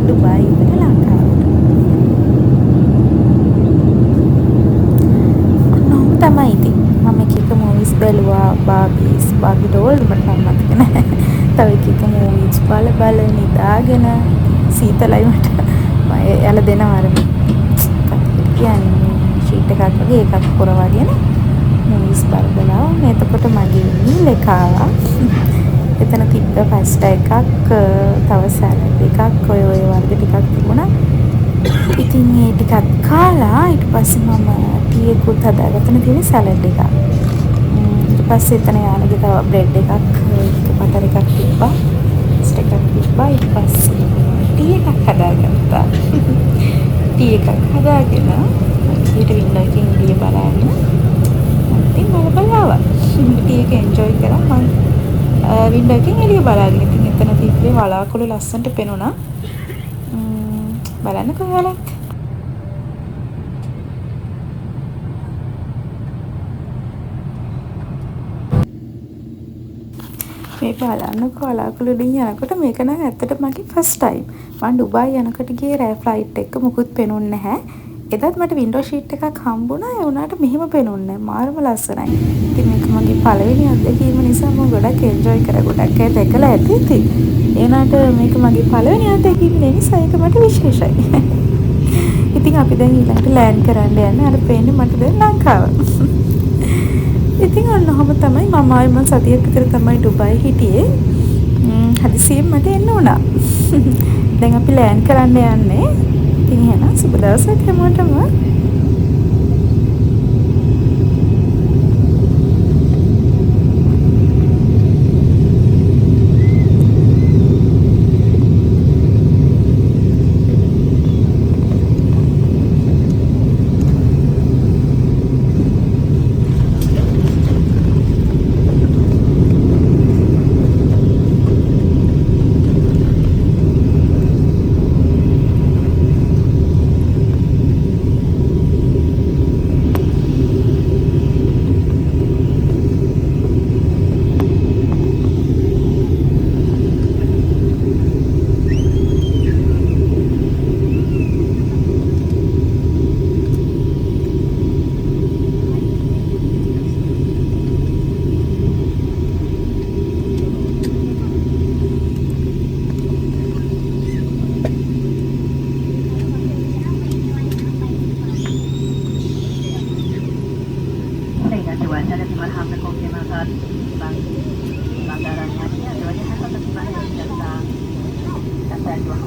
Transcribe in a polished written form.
Dubai ඉඳලා ලංකාවට. ඔන්නෝම තමයි ඉතින්. මම එක එක මූවිස් බැලුවා. බාබි ඩෝල් මට නම් මතක නැහැ. තව එක එක මූවිස් බල නිදාගෙන සීතලයි මට. මම එයාලා දෙනවා අර කියන්නේ ෂීට් එකක් වගේ එකක් පුරවගෙන මූවිස් බලලා එතකොට මගේ මීල් එක ආවා. එතන තිබ්බ පස්ටා එකක් තව සැලඩ් එකක් ඔය වර්ග ටිකක් තිබුණා. ඉතින් ඒ ටිකත් කාලා ඊට පස්සේ මම ටී එකකුත් හදාගත්තන තියෙන සැලඩ් එකක්. ඊට පස්සේ එතන යාළුවගේ තව බ්‍රෙඩ් එකක් බටර් එකක් තිබ්බා. ස්ටෙක් එකක් තිබ්බා. ඊට පස්සේ ටී එකක් හදාගත්තා. ටී එකක් හදාගෙන ඊට වින්ඩෝ එකකින් එළිය බලාගෙන ඉතින් බල ආවා. ටී එක එන්ජොයි කරා මම වින්ඩෝ එකකින් එළිය බලාගෙන. ඉතින් එතන තිබ්බේ වලාකුළු ලස්සනට පෙනුණා. බලන්න කොහොමද මේ බලන්නකො වලාකුළු වලින් යනකොට මේක නම් ඇත්තට මගේ ෆස්ට් ටයිම්. මම ඩුබායි යනකොට ගියේ රෑ ෆ්ලයිට් එක මුකුත් පෙනුන්නේ නැහැ. එදත් මට වින්ඩෝ ෂීට් එකක් හම්බුණා. ඒ වුණාට මෙහෙම පෙනුන්නේ නැහැ. මාරම ලස්සනයි. ඉතින් මේක මගේ පළවෙනි අත්දැකීම නිසා මම ගොඩක් එන්ජොයි කරා. ගොඩක් අය දැකලා ඇති ඉතින්. ඒ වුණාට මේක මගේ පළවෙනි අත්දැකීම නිසා ඒක මට විශේෂයි. ඉතින් අපි දැන් ඊළඟට ලෑන්ඩ් කරන්න යන්නේ. අර පේන්නේ මට දැන් ලංකාව. ඉතින් ඔන්නෝම තමයි මම ආයෙ මම සතියක් විතර තමයි ඩුබායි හිටියේ. හදිසියෙන් මට එන්න වුණා. දැන් අපි ලෑන්ඩ් කරන්න යන්නේ. ඉතින් එහෙනම් සුබ දවසක් හැමෝටම. Cuaca lagi marham na komplementar bang anggarannya dia, soalnya kan tetap gimana yang datang, kata dua